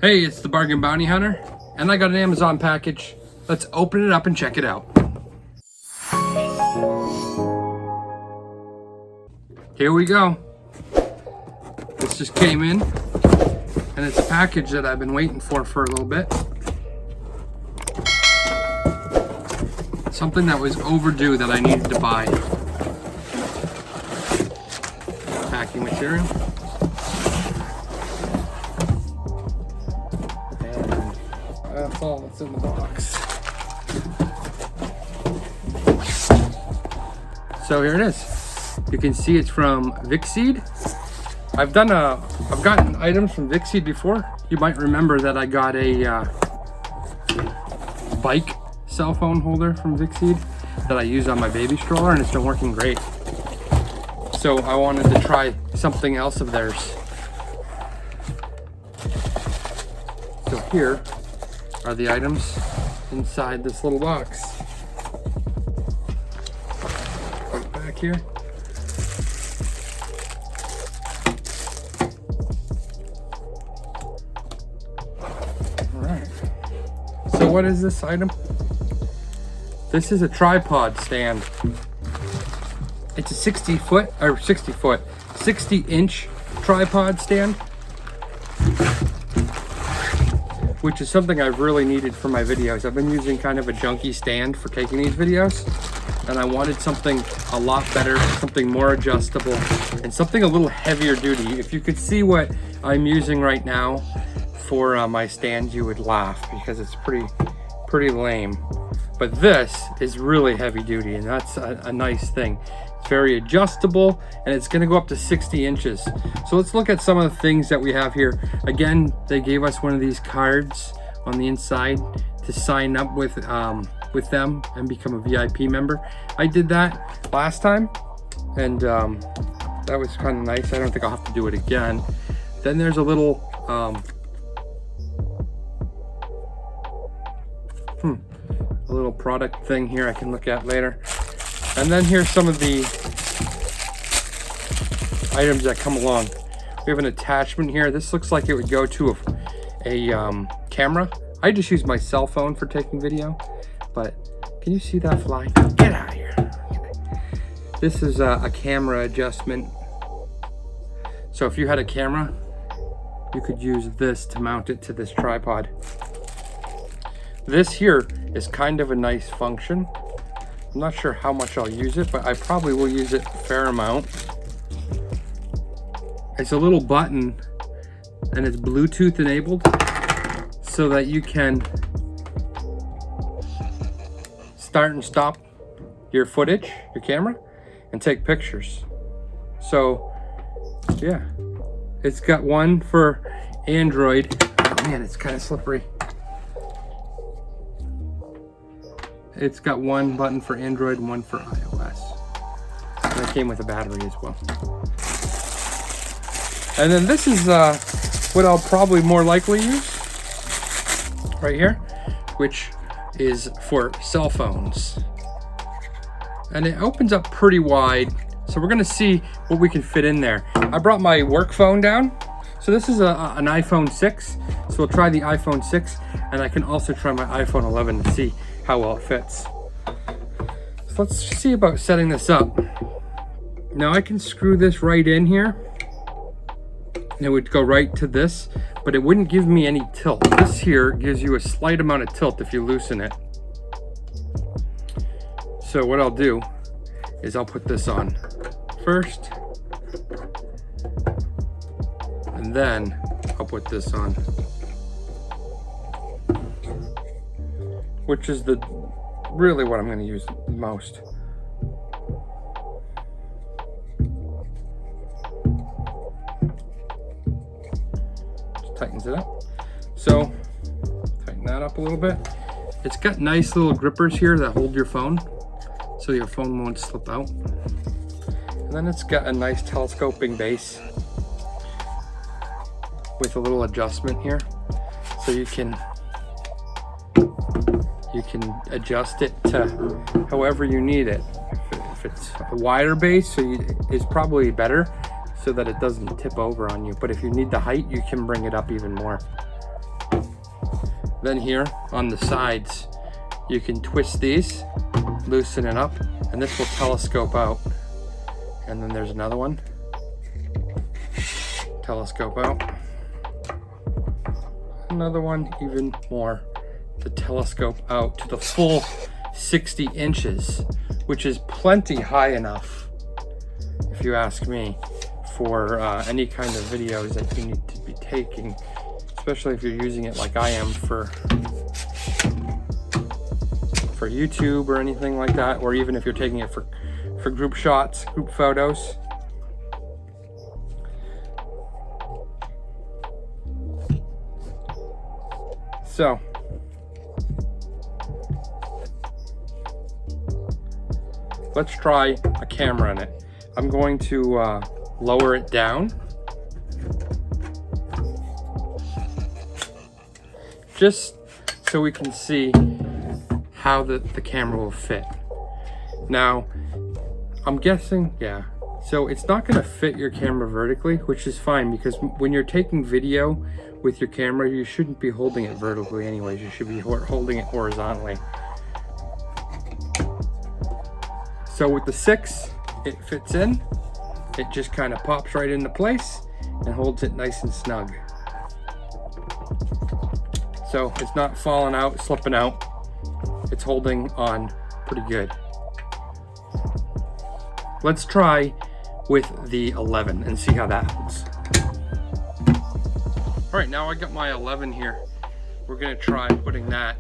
Hey, it's the Bargain Bounty Hunter, and I got an Amazon package. Let's open it up and check it out. Here we go. This just came in, and it's a package that I've been waiting for a little bit. Something that was overdue that I needed to buy. Packing material. That's all that's in the box. So here it is. You can see it's from VICSEED. I've gotten items from VICSEED before. You might remember that I got a bike cell phone holder from VICSEED that I use on my baby stroller, and it's been working great. So I wanted to try something else of theirs. So here are the items inside this little box. Put it back here. All right. So what is this item? This is a tripod stand. It's a 60-inch tripod stand, which is something I've really needed for my videos. I've been using kind of a junky stand for taking these videos, and I wanted something a lot better, something more adjustable, and something a little heavier duty. If you could see what I'm using right now for my stand, you would laugh because it's pretty lame. But this is really heavy duty, and that's a nice thing. It's very adjustable, and it's gonna go up to 60 inches. So let's look at some of the things that we have here. Again, they gave us one of these cards on the inside to sign up with them and become a VIP member. I did that last time, and that was kind of nice. I don't think I'll have to do it again. Then there's a little product thing here I can look at later. And then here's some of the items that come along. We have an attachment here. This looks like it would go to a camera. I just use my cell phone for taking video, but can you see that fly? Get out of here. Okay. This is a camera adjustment. So if you had a camera, you could use this to mount it to this tripod. This here is kind of a nice function. I'm not sure how much I'll use it, but I probably will use it a fair amount. It's a little button, and it's Bluetooth enabled, so that you can start and stop your footage, your camera, and take pictures. So yeah, it's got one for Android. Oh man, it's kind of slippery. It's got one button for Android and one for iOS. And it came with a battery as well. And then this is what I'll probably more likely use right here, which is for cell phones. And it opens up pretty wide, so we're gonna see what we can fit in there. I brought my work phone down. So this is an iPhone 6, so we'll try the iPhone 6, and I can also try my iPhone 11 to see how well it fits. So let's see about setting this up. Now I can screw this right in here, and it would go right to this, but it wouldn't give me any tilt. This here gives you a slight amount of tilt if you loosen it. So what I'll do is I'll put this on first, and then I'll put this on, which is really what I'm going to use the most. Just tightens it up. So tighten that up a little bit. It's got nice little grippers here that hold your phone, so your phone won't slip out. And then it's got a nice telescoping base with a little adjustment here, so you can adjust it to however you need it. If it's a wider base, is probably better, so that it doesn't tip over on you. But if you need the height, you can bring it up even more. Then here on the sides, you can twist these, loosen it up, and this will telescope out. And then there's another one. Telescope out. Another one, even more, to telescope out to the full 60 inches, which is plenty high enough, if you ask me, for any kind of videos that you need to be taking, especially if you're using it like I am for YouTube or anything like that, or even if you're taking it for group shots, group photos. So let's try a camera in it. I'm going to lower it down just so we can see how the camera will fit. Now, I'm guessing, yeah, so it's not going to fit your camera vertically, which is fine, because when you're taking video with your camera, you shouldn't be holding it vertically anyways. You should be holding it horizontally. So with the 6, it fits in. It just kind of pops right into place and holds it nice and snug. So it's not falling out, slipping out. It's holding on pretty good. Let's try with the 11 and see how that holds. All right, now I got my 11 here. We're gonna try putting that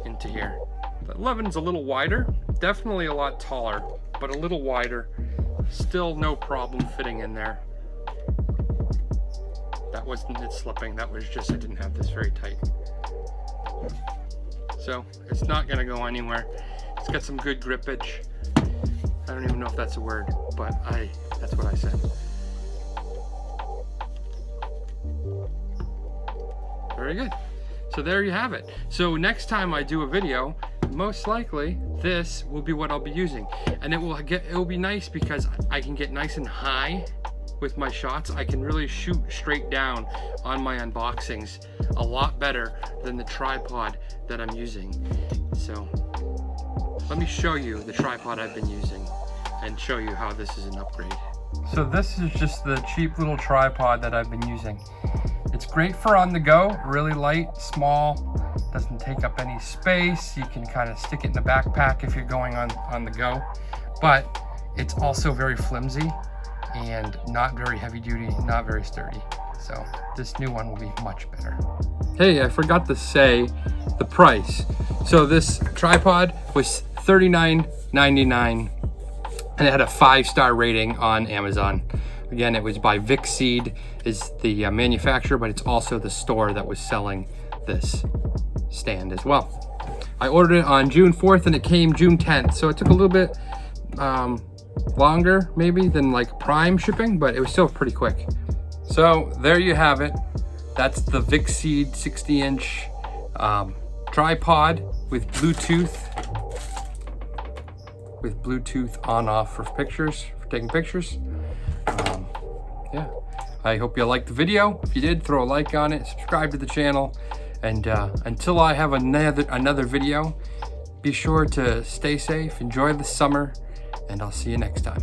into here. The 11's a little wider, definitely a lot taller, but a little wider. Still no problem fitting in there. That wasn't it slipping, that was just I didn't have this very tight. So it's not gonna go anywhere. It's got some good grippage. I don't even know if that's a word, but that's what I said. Very good. So there you have it. So next time I do a video, most likely this will be what I'll be using, and it will be nice because I can get nice and high with my shots. I can really shoot straight down on my unboxings a lot better than the tripod that I'm using. So let me show you the tripod I've been using and show you how this is an upgrade. So this is just the cheap little tripod that I've been using. It's great for on the go, really light, small, doesn't take up any space. You can kind of stick it in the backpack if you're going on the go, but it's also very flimsy and not very heavy duty, not very sturdy. So this new one will be much better. Hey, I forgot to say the price. So this tripod was $39.99 and it had a 5-star rating on Amazon. Again, it was by VICSEED, is the manufacturer, but it's also the store that was selling this stand as well. I ordered it on June 4th and it came June 10th. So it took a little bit longer maybe than like Prime shipping, but it was still pretty quick. So there you have it. That's the VICSEED 60-inch tripod with Bluetooth on off for pictures, for taking pictures. Yeah, I hope you liked the video. If you did, throw a like on it, subscribe to the channel, and until I have another video, be sure to stay safe, enjoy the summer, and I'll see you next time.